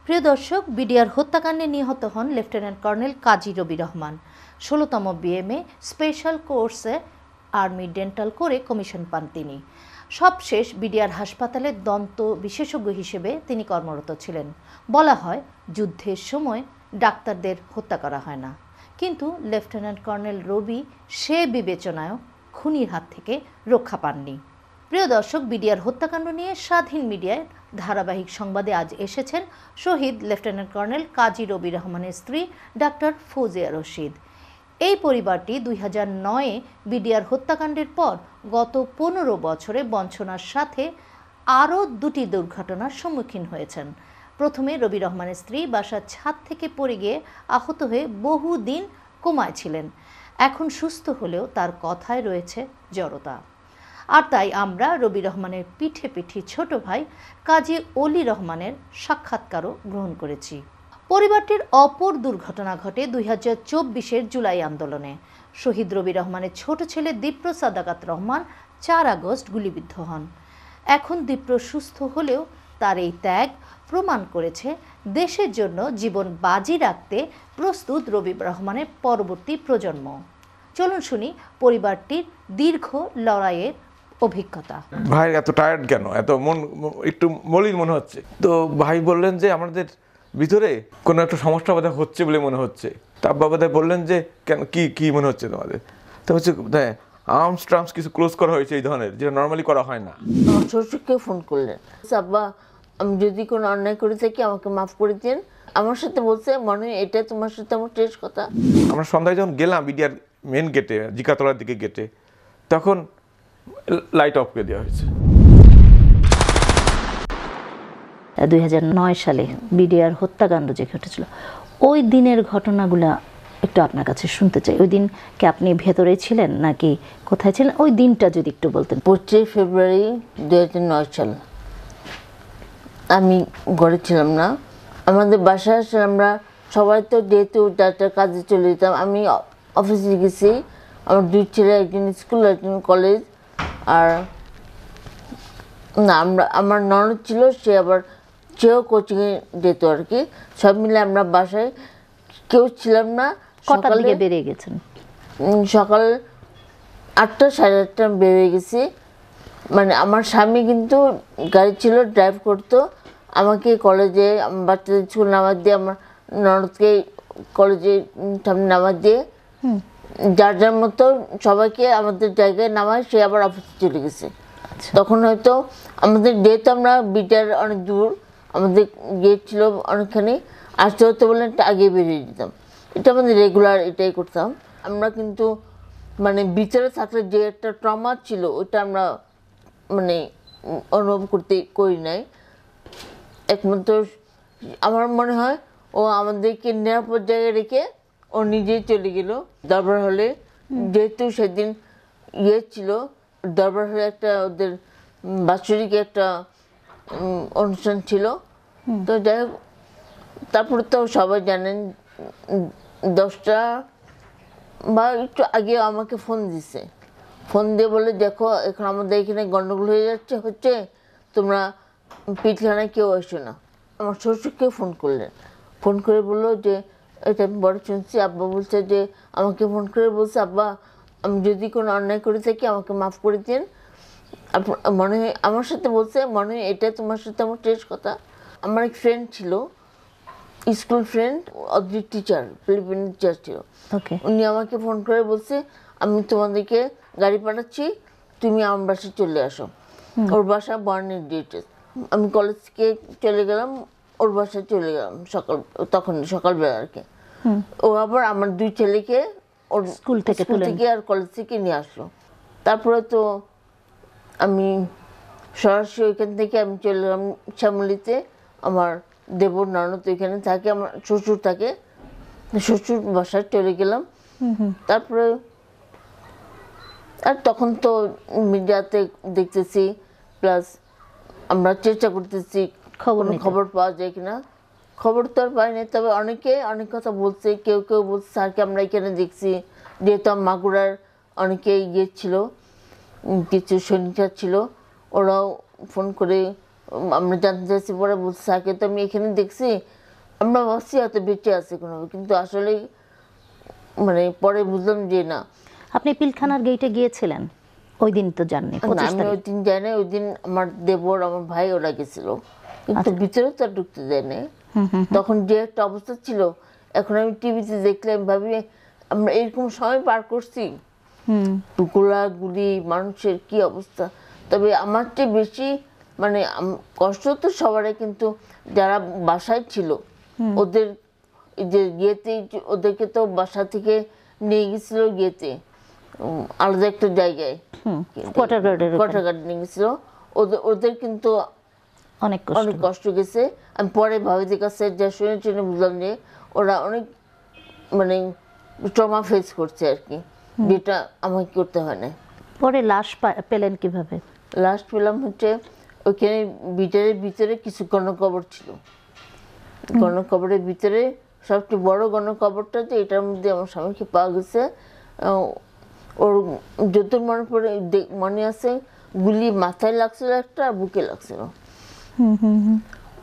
প্রিয় দর্শক, বিডিআর হত্যাকাণ্ডে নিহত হন লেফটেন্যান্ট কর্নেল কাজী রবি রহমান। ১৬তম বিএমএ স্পেশাল কোর্সে আর্মি ডেন্টাল করে কমিশন পান তিনি। সবশেষ বিডিআর হাসপাতালে দন্ত বিশেষজ্ঞ হিসেবে তিনি কর্মরত ছিলেন। বলা হয়, যুদ্ধের সময় ডাক্তারদের হত্যা করা হয় না, কিন্তু লেফটেন্যান্ট কর্নেল রবি সে বিবেচনায় খুনির হাত থেকে রক্ষা পাননি। প্রিয় দর্শক, বিডিআর হত্যাকাণ্ড নিয়ে স্বাধীন মিডিয়ায় ধারাবাহিক সংবাদে আজ এসেছেন শহীদ লেফটেন্যান্ট কর্নেল কাজী রবি রহমানের স্ত্রী ডাক্তার ফৌজিয়া রশিদ। এই পরিবারটি ২০০৯-এ বিডিআর হত্যাকাণ্ডের পর গত ১৫ বছরে বঞ্চনার সাথে আরও দুটি দুর্ঘটনার সম্মুখীন হয়েছেন। প্রথমে রবি রহমানের স্ত্রী বাসার ছাদ থেকে পড়ে গিয়ে আহত হয়ে বহুদিন কোমায় ছিলেন। এখন সুস্থ হলেও তার কথায় রয়েছে জড়তা। আর তাই আমরা রবি রহমানের পিঠে ছোট ভাই কাজী অলি রহমানের সাক্ষাৎকারও গ্রহণ করেছি। পরিবারটির অপর দুর্ঘটনা ঘটে ২০২৪-এর জুলাই আন্দোলনে। শহীদ রবি রহমানের ছোট ছেলে দীপ্র সাদাকাত রহমান ৪ আগস্ট গুলিবিদ্ধ হন। এখন দীপ্র সুস্থ হলেও তার এই ত্যাগ প্রমাণ করেছে দেশের জন্য জীবন বাজি রাখতে প্রস্তুত রবি রহমানের পরবর্তী প্রজন্ম। চলুন শুনি পরিবারটির দীর্ঘ লড়াইয়ের অভিজ্ঞতা। ভাই এত টায়ার্ড কেন, এত মন একটু মলিন মনে হচ্ছে। তো ভাই বললেন যে আমাদের ভিতরে কোনো একটা সমস্যা বোধহয় হচ্ছে বলে মনে হচ্ছে। তা আব্বা বোধহয় বললেন যে কেন, কি মনে হচ্ছে তোমাদের? তো হচ্ছে আর্মস কিছু ক্লোজ করা হয়েছে এই ধরনের, যেটা নর্মালি করা হয় না। আমার শ্বশুরকে ফোন করলেন, আব্বা আমি যদি কোনো অন্যায় করে থাকি আমাকে মাফ করে দিন। আমার সাথে বলছে, মনে হয় এটা তোমার সাথে আমার শেষ কথা। আমরা সন্ধ্যায় যখন গেলাম বিডিআর মেন গেটে, জিকাতলার দিকে গেটে, তখন লাইট অফ করে দেওয়া হয়েছে। ২০০৯ সালে বিডিআর হত্যাকাণ্ড যে ঘটেছিল, ওই দিনের ঘটনাগুলা একটু আপনার কাছে শুনতে চাই। ওই দিন কি আপনি ভেতরে ছিলেন নাকি কোথায় ছিলেন? ওই দিনটা যদি একটু বলতেন। 25 ফেব্রুয়ারি 2009 সাল। আমি ঘরে ছিলাম না, আমাদের বাসায় আসলে আমরা সবাই তো যেহেতু যার কাজে চলে যেতাম। আমি অফিসে গেছি, আমার 2 ছেলে, একজন স্কুল একজন কলেজ। আর না, আমার ননদ ছিল, সেও কোচিংয়ে যেত আর কি। সব মিলে আমরা বাসায় কেউ ছিলাম না। কটার দিকে বেরিয়ে গেছেন? সকাল 8টা সাড়ে 8টা বেরিয়ে গেছি। মানে আমার স্বামী কিন্তু গাড়ি ছিল, ড্রাইভ করতো। আমাকে কলেজে, আমার বাচ্চাদের স্কুল নামাজ দিয়ে, আমার ননদকে কলেজে সামনে নামাজ দিয়ে, যার যার মতো সবাইকে আমাদের জায়গায় নামায়, সে আবার অফিসে চলে গেছে। তখন হয়তো আমাদের যেহেতু আমরা বিটার অনেক দূর, আমাদের গেট ছিল অনেকখানি, আসতে হতে বললেন আগে বেরিয়ে যেতাম। এটা আমাদের রেগুলার, এটাই করতাম আমরা। কিন্তু মানে ভিতরে থাকলে যে একটা ট্রমা ছিল, ওইটা আমরা মানে অনুভব করি নাই। একমাত্র আমার মনে হয় ও আমাদেরকে নিরাপদ জায়গায় রেখে ও নিজেই চলে গেল দরবার হলে। যেহেতু সেদিন ছিল দরবার হলে, একটা ওদের বাৎসরিক একটা অনুষ্ঠান ছিল। তো যাই হোক, তারপরে তো সবাই জানেন 10টা বা একটু আগে আমাকে ফোন দিছে। ফোন দিয়ে বলে, দেখো এখন আমাদের এখানে গন্ডগোল হয়ে হচ্ছে, তোমরা পিলখানায় কেউ এসো না। আমার শ্বশুরকে ফোন করলেন, ফোন করে বললো যে এটা আমি বড় শুনছি। আব্বা বলছে যে, আমাকে ফোন করে বলছে, আব্বা আমি যদি কোনো অন্যায় করে থাকি আমাকে মাফ করে দিন। মনে হয় আমার সাথে বলছে, মনে হয় এটা তোমার সাথে আমার শেষ কথা। আমার এক ফ্রেন্ড ছিল, স্কুল ফ্রেন্ড, অদ্রিত টিচার, ফিলিপিনের টিচার ছিল। উনি আমাকে ফোন করে বলছে, আমি তোমাদেরকে গাড়ি পাঠাচ্ছি, তুমি আমার বাসায় চলে আসো। ওর বাসা বর্ণের ডিটেলস। আমি কলেজ থেকে চলে গেলাম, ওর বাসায় চলে গেলাম তখন সকালবেলা আর কি। ও আবার আমার 2 ছেলেকে ওর স্কুল থেকে আর কলেজ থেকে নিয়ে আসলো। তারপরে তো আমি সরাসরি ওইখান থেকে আমি চলে গেলাম শ্যামলিতে। আমার দেবর ননদ ওইখানে থাকে, আমার শ্বশুর থাকে, শ্বশুর বাসায় চলে গেলাম। তারপরে আর তখন তো মিডিয়াতে দেখতেছি, প্লাস আমরা চেষ্টা করতেছি খবর পাওয়া যায় কিনা। খবর তো আর পাইনি, তবে অনেকে অনেক কথা বলছে। কেউ বলছে স্যারকে আমরা এখানে দেখছি, যেহেতু মাগুরার অনেকে ছিল, কিছু সৈনিক ছিল, ওরাও ফোন করে আমরা জানতে চাইছি, পরে বলছে স্যারকে তো আমি এখানে দেখছি, আমরা ভাবছি হয়তো বেঁচে আছে কোনো, কিন্তু আসলে মানে পরে বুঝলাম যে না। আপনি পিলখানার গেটে গিয়েছিলেন? ওই দিন তো জাননি। না, আমি ওই দিন যাই না, ওই দিন আমার দেবর আমার ভাই ওরা গেছিল, কিন্তু ভিতরে তো আর ঢুকতে দেয় না। তখন যে একটা অবস্থা ছিল, এখন আমি টিভিতে দেখলে আমি ভাবি আমরা এরকম সময় পার করছি, গোলাগুলি মানুষের কি অবস্থা। তবে আমার চেয়ে বেশি মানে কষ্ট তো সবারই, কিন্তু যারা বাসায় ছিল ওদের যে গিয়েতে, ওদেরকে তো বাসা থেকে নিয়ে গেছিল গিয়েতে আলাদা একটা জায়গায়, কোয়ার্টার গার্ডেনে গেছিল। ওদের কিন্তু অনেক কষ্ট গেছে। আমি পরে ভাবিদের কাছে যা শুনে বুঝলাম যে ওরা অনেক মানে ট্রমা ফেস করছে আর কি, যেটা আমাকে করতে হয় না। পরে লাশ পেলেন কিভাবে? লাশ পেলাম হচ্ছে ওইখানে বিটারের ভিতরে কিছু গণকবর ছিল, গণকবরের ভিতরে সবচেয়ে বড় গণকবরটা, যে এটার মধ্যে আমার স্বামীকে পাওয়া গেছে। ওর যত মনে আছে গুলি মাথায় লাগছিল একটা, আর বুকে লাগছিল।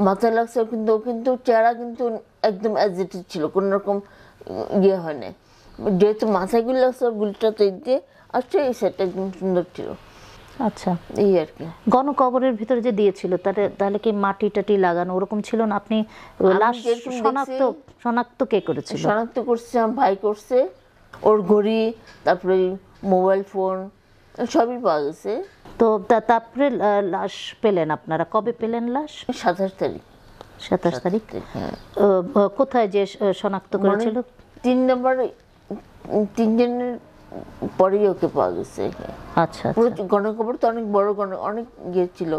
মাথায় লাগছিল, কিন্তু ও কিন্তু চেহারা কিন্তু একদম অ্যাজিটেড ছিল, কোনো রকম ইয়ে হয় না। যেহেতু মাথায় গুলি লাগছিল, গুলিটা তো দিয়ে আসছে, এই সেটটা একদম সুন্দর ছিল। আচ্ছা, এই আর কি। গণকবরের ভিতরে যে দিয়েছিল তাহলে কি মাটি টাটি লাগানো ওরকম ছিল না? আপনি লাশ শনাক্ত কে করেছিল? শনাক্ত করছে আমার ভাই করছে, ওর ঘড়ি, তারপরে মোবাইল ফোন সবই পাওয়া গেছে। তো তারপরে লাশ পেলেন আপনারা? কবে পেলেন লাশ? 27 তারিখ। 27 তারিখ। হ্যাঁ। কোথায় যে শনাক্ত করেছিল? 3 নম্বর, 3 জনের পরেই ওকে পাওয়া গেছে। আচ্ছা, গণকবর তো অনেক বড়, অনেক গিয়েছিল,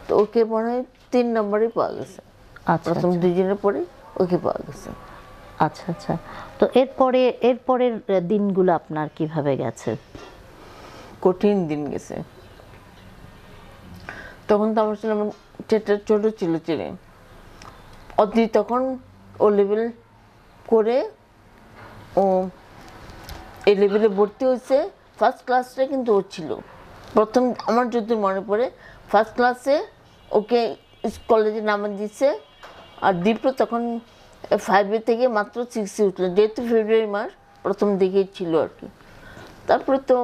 তো ওকে মনে হয় 3 নম্বরে পাওয়া গেছে। প্রথম 2 জনের পরে ওকে পাওয়া গেছে। আচ্ছা আচ্ছা। তো এরপরের দিনগুলো আপনার কিভাবে গেছে? কঠিন দিন গেছে। তখন তো আমার ছিল, আমার ছোট ছিল ছেলে, অতি তখন ও লেভেল করে ও এই লেভেলে ভর্তি হয়েছে। ফার্স্ট ক্লাসটা কিন্তু ও ছিল প্রথম, আমার যদি মনে পড়ে, ফার্স্ট ক্লাসে ওকে কলেজে নামা দিচ্ছে। আর দীপ্র তখন 5 থেকে মাত্র 6 উঠলো, যেহেতু ফেব্রুয়ারি মাস প্রথম দিকেই ছিল আর কি। তারপরে তো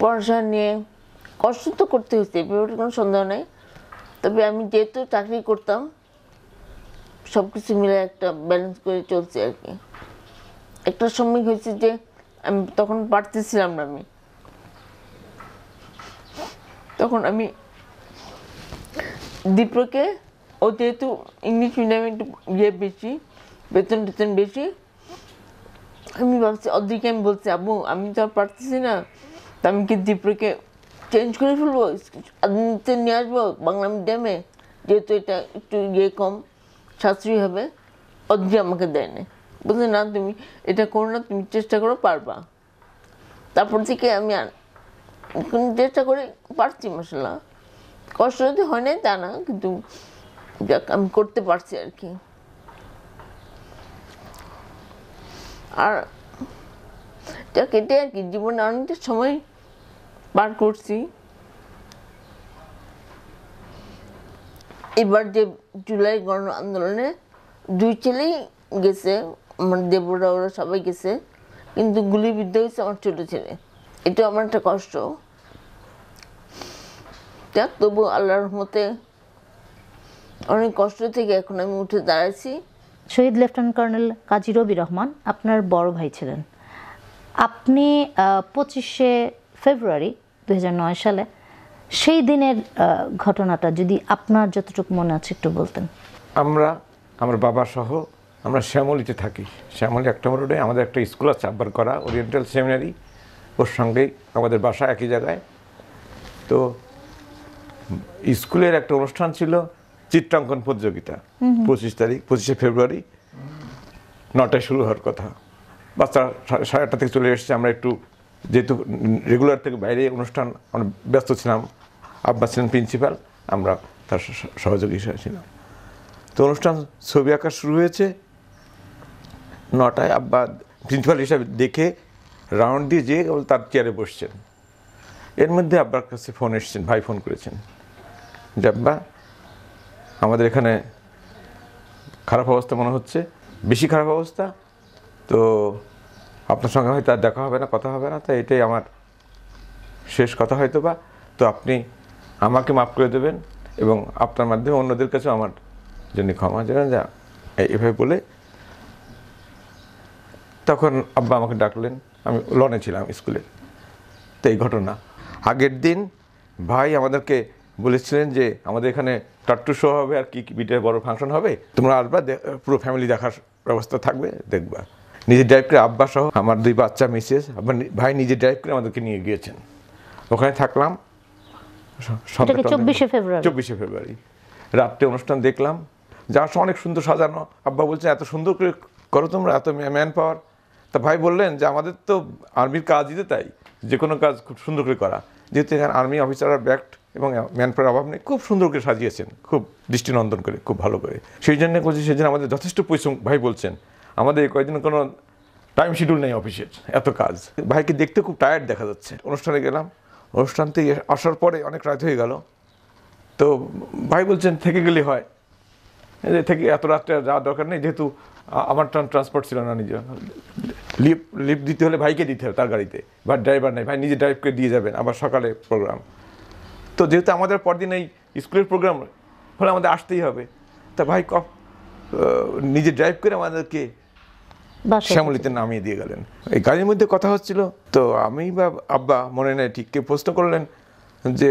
পড়াশোনা নিয়ে কষ্ট তো করতে হয়েছে, ব্যাপারটা কোনো সন্দেহ নেই। তবে আমি যেহেতু চাকরি করতাম, সব কিছু মিলে একটা ব্যালেন্স করে চলছে আর কি। একটা সময় হয়েছে যে আমি তখন পারতেছিলাম না, তখন আমি দীপ্রকে, ও যেহেতু ইংলিশ মিডিয়ামে একটু বেশি বেতন বেশি, আমি ভাবছি অর্ধেকে আমি বলছি আব্বু আমি তো আর পারতেছি না, তা আমি কি দীপ্রকে চেঞ্জ করে ফেলবো, আদমিতে নিয়ে আসবো বাংলা মিডিয়ামে, যেহেতু এটা একটু কম সাশ্রয়ী হবে। অর্ধে আমাকে দেয় না, বলছে না তুমি এটা করো না, তুমি চেষ্টা করো পারবা। তারপর থেকে আমি চেষ্টা করে পারছি, মাশাআল্লাহ। কষ্ট যদি হয় নাই তা না, কিন্তু আমি করতে পারছি আর কি। আর কেটে আর কি জীবনে অনেকটা সময় পার করছি। এবার যে জুলাই গণ আন্দোলনে 2 ছেলেই গেছে, আমার দেবরা ওরা সবাই গেছে, কিন্তু গুলিবিদ্ধ হয়েছে আমার ছোট ছেলে। এটা আমার একটা কষ্ট। যাক, তবু আল্লাহর রহমতে অনেক কষ্ট থেকে এখন আমি উঠে দাঁড়াইছি। শহীদ লেফটেন্যান্ট কর্নেল কাজী রবি রহমান আপনার বড় ভাই ছিলেন। আপনি 25শে ফেব্রুয়ারি 2009 সালে সেই দিনের ঘটনাটা যদি আপনার যতটুকু মনে আছে একটু বলতেন। আমার বাবা সহ আমরা শ্যামলীতে থাকি। শ্যামলী 1 নম্বর রোডে আমাদের একটা স্কুল আছে, আব্বার করা ওরিয়েন্টাল সেমিনারি, ওর সঙ্গেই আমাদের বাসা একই জায়গায়। তো স্কুলের একটা অনুষ্ঠান ছিল, চিত্রাঙ্কন প্রতিযোগিতা। 25শে ফেব্রুয়ারি 9টায় শুরু হওয়ার কথা। বাচ্চা 8:30 থেকে চলে এসেছে। আমরা একটু যেহেতু রেগুলার থেকে বাইরে অনুষ্ঠান আমরা ব্যস্ত ছিলাম, আব্বা ছিলেন প্রিন্সিপাল, আমরা তার সহযোগী হিসেবে ছিলাম। তো অনুষ্ঠান ছবি আঁকা শুরু হয়েছে 9টায়। আব্বা প্রিন্সিপাল হিসাবে দেখে রাউন্ড দিয়ে যেয়ে তার চেয়ারে বসছেন। এর মধ্যে আব্বার কাছে ফোন এসছেন, ভাই ফোন করেছেন যে আব্বা আমাদের এখানে খারাপ অবস্থা মনে হচ্ছে, বেশি খারাপ অবস্থা। তো আপনার সঙ্গে হয়তো আর দেখা হবে না, কথা হবে না, তাই এটাই আমার শেষ কথা হয়তো বা। তো আপনি আমাকে মাফ করে দেবেন এবং আপনার মাধ্যমে অন্যদের কাছেও আমার জন্য ক্ষমা জানান। যা এভাবে বলে তখন আব্বা আমাকে ডাকলেন, আমি লনে ছিলাম স্কুলে। তো এই ঘটনা আগের দিন ভাই আমাদেরকে বলেছিলেন যে আমাদের এখানে টাট্টু শো হবে আর কি বিটের বড় ফাংশন হবে, তোমরা আসবা, পুরো ফ্যামিলি দেখার ব্যবস্থা থাকবে, দেখবা। নিজে ড্রাইভ করে আব্বা সহ আমার 2 বাচ্চা মিসেস, আবার ভাই নিজে ড্রাইভ করে আমাদেরকে নিয়ে গিয়েছেন। ওখানে থাকলাম 24শে ফেব্রুয়ারি। 24শে ফেব্রুয়ারি রাত্রে অনুষ্ঠান দেখলাম, যাওয়ার সময় অনেক সুন্দর সাজানো। আব্বা বলছেন এত সুন্দর করে করো তোমরা, এত ম্যান পাওয়ার। তা ভাই বললেন যে আমাদের তো আর্মির কাজই তো তাই, যে কোনো কাজ খুব সুন্দর করে করা, যেহেতু এখানে আর্মি অফিসাররা ব্যাকড এবং ম্যান পাওয়ার অভাব নেই, খুব সুন্দর করে সাজিয়েছেন, খুব দৃষ্টিনন্দন করে, খুব ভালো করে। সেই জন্য বলছি, সেই জন্য আমাদের যথেষ্ট পরিশ্রম। ভাই বলছেন আমাদের এই কয়েকদিন কোনো টাইম শিডিউল নেই অফিসের, এত কাজ। ভাইকে দেখতে খুব টায়ার্ড দেখা যাচ্ছে। অনুষ্ঠানে গেলাম, অনুষ্ঠান থেকে আসার পরে অনেক রাত হয়ে গেল। তো ভাই বলছেন থেকে গেলে হয়, থেকে এত রাত্রে যাওয়ার দরকার নেই, যেহেতু আমার ট্রান্সপোর্ট ছিল না, নিজে লিফট দিতে হলে ভাইকে দিতে হবে তার গাড়িতে, বা ড্রাইভার নেই, ভাই নিজে ড্রাইভ করে দিয়ে যাবেন, আবার সকালে প্রোগ্রাম। তো যেহেতু আমাদের পরদিন এই স্কুলের প্রোগ্রাম হলে আমাদের আসতেই হবে, তা ভাই নিজে ড্রাইভ করে আমাদেরকে শ্যামলীতে নামিয়ে দিয়ে গেলেন। এই গাড়ির মধ্যে কথা হচ্ছিল, তো আমি বা আব্বা মনে নেই ঠিক কে প্রশ্ন করলেন যে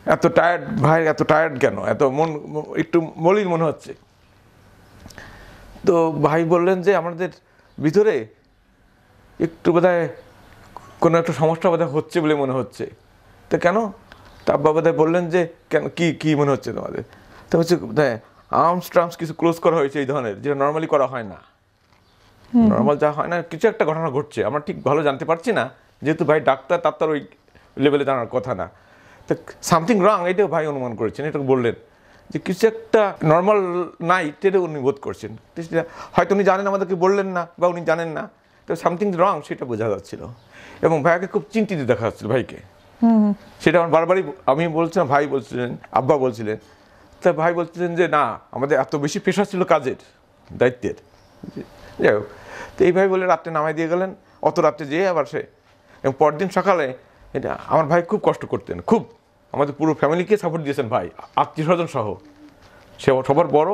এত টায়ার্ড ভাই, এত টায়ার্ড কেন, এত একটু মলিন মনে হচ্ছে। তো ভাই বললেন যে আমাদের ভিতরে একটু বোধহয় কোনো একটা সমস্যা বোধহয় হচ্ছে বলে মনে হচ্ছে। তো কেন? তা আব্বা বোধহয় বললেন যে কেন, কি মনে হচ্ছে তোমাদের? তো হচ্ছে বোধহয় আর্মস ট্রামস কিছু ক্লোজ করা হয়েছে এই ধরনের, যেটা নর্মালি করা হয় না। নর্মাল যা হয় না, কিছু একটা ঘটনা ঘটছে, আমরা ঠিক ভালো জানতে পারছি না, যেহেতু ভাই ডাক্তার, তার ওই লেভেলে জানার কথা না। তো সামথিং রং এটাও ভাই অনুমান করেছেন, এটা বললেন যে কিছু একটা নর্মাল নাই, এটা উনি বোধ করছেন। হয়তো উনি জানেন, আমাদেরকে বললেন না, বা উনি জানেন না, তো সামথিং রং সেটা বোঝা যাচ্ছিল। এবং ভাইকে খুব চিন্তিত দেখা যাচ্ছিল ভাইকে, সেটা আমার বারবারই আমি বলছিলাম, ভাই বলছিলেন, আব্বা বলছিলেন। তা ভাই বলছিলেন যে না, আমাদের এত বেশি প্রেশার ছিল কাজের, দায়িত্বের। যাই হোক, তো এইভাবে বলে রাত্রে নামাই দিয়ে গেলেন। অত রাত্রে যেয়ে আবার সে, এবং পরদিন সকালে এটা আমার ভাই খুব কষ্ট করতেন, খুব আমাদের পুরো ফ্যামিলিকে সাপোর্ট দিয়েছেন ভাই, আত্মীয় স্বজন সহ। সে সবার বড়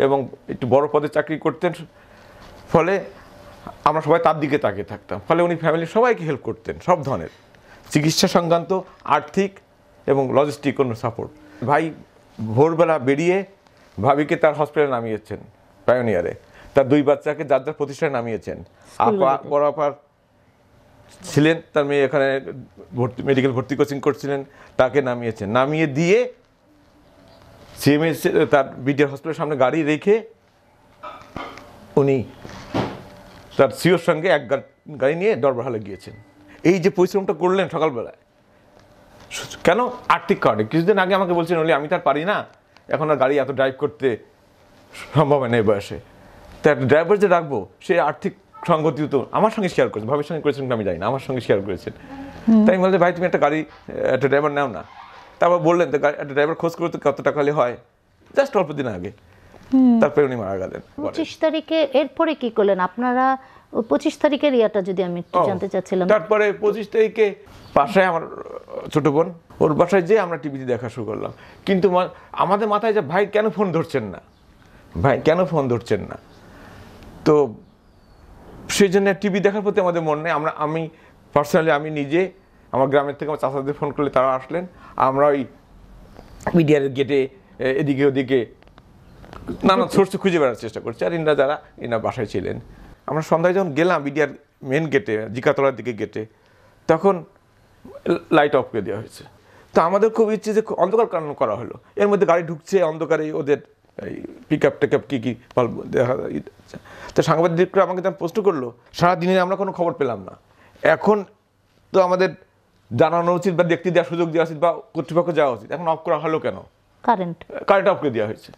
এবং একটু বড় পদে চাকরি করতেন, ফলে আমরা সবাই তার দিকে তাকিয়ে থাকতাম। ফলে উনি ফ্যামিলির সবাইকে হেল্প করতেন, সব ধরনের চিকিৎসা সংক্রান্ত, আর্থিক এবং লজিস্টিক কোনো সাপোর্ট। ভাই ভোরবেলা বেরিয়ে ভাবিকে তার হসপিটালে নামিয়েছেন, পায়োনিয়ারে। তার 2 বাচ্চাকে যার যার প্রতিষ্ঠানে নামিয়েছেন। বড় আপার ছিলেন, তার মেয়ে এখানে মেডিকেল ভর্তি কোচিং করছিলেন, তাকে নামিয়েছেন। নামিয়ে দিয়ে সিএমএস তার বিডিআর হসপিটালের সামনে গাড়ি রেখে উনি তার সিওর সঙ্গে এক গাড়ি নিয়ে দরবার গিয়েছেন। এই যে পরিশ্রমটা করলেন সকালবেলায়, কেন? আর্থিক কারণে। কিছুদিন আগে আমাকে বলছেন বলে আমি তার পারি না, এখন আর গাড়ি এত ড্রাইভ করতে সম্ভব হয় না এই বয়সে। তা ড্রাইভার যে রাখবো, সে আর্থিক সঙ্গতিও তো আমার সঙ্গে শেয়ার করেছেন, ভাবের সঙ্গে করেছেন আমি জানি না, আমার সঙ্গে শেয়ার করেছেন। তাই আমি বলতে, ভাই তুমি একটা গাড়ি, একটা ড্রাইভার নাও না। তারপর বললেন একটা ড্রাইভার খোঁজ করতে কত টাকা হয়, জাস্ট অল্প দিন আগে। তারপরে উনি মারা গেলেন 25 তারিখে। এরপরে কি করলেন আপনারা? 25 তারিখের ইয়াটা যদি আমি একটু জানতে চাচ্ছিলাম। তারপরে 25 তারিখে বাসায় আমার ছোট বোন, ওর বাসায় যেয়ে আমরা টিভিতে দেখা শুরু করলাম। কিন্তু আমাদের মাথায় যে ভাই কেন ফোন ধরছেন না, ভাই কেন ফোন ধরছেন না। তো সেই জন্য টিভি দেখার প্রতি আমাদের মন নেই। আমি পার্সোনালি আমি নিজে আমার গ্রামের থেকে আমার চাচাদের ফোন করলে তারা আসলেন। আমরা ওই মিডিয়ার গেটে এদিকে ওদিকে নানা সোর্সে খুঁজে বেড়ার চেষ্টা করছি। আর ইনরা যারা ইনার বাসায় ছিলেন, আমরা সন্ধ্যায় যখন গেলাম মিডিয়ার মেন গেটে, জিকাতলার দিকে গেটে, তখন লাইট অফ করে দেওয়া হয়েছে। তো আমাদের খুব ইচ্ছে যে অন্ধকার কারণ করা হলো, এর মধ্যে গাড়ি ঢুকছে অন্ধকারে, ওদের এই পিক আপ টেকআপ কী দেখা। তো সাংবাদিকরা আমাকে তখন প্রশ্ন করলো, সারাদিনে আমরা কোনো খবর পেলাম না, এখন তো আমাদের জানানো উচিত বা দেখতে দেওয়ার সুযোগ দেওয়া উচিত বা কর্তৃপক্ষ যাওয়া উচিত, এখন অফ করা হলো কেন? কারেন্ট অফ করে দেওয়া হয়েছে।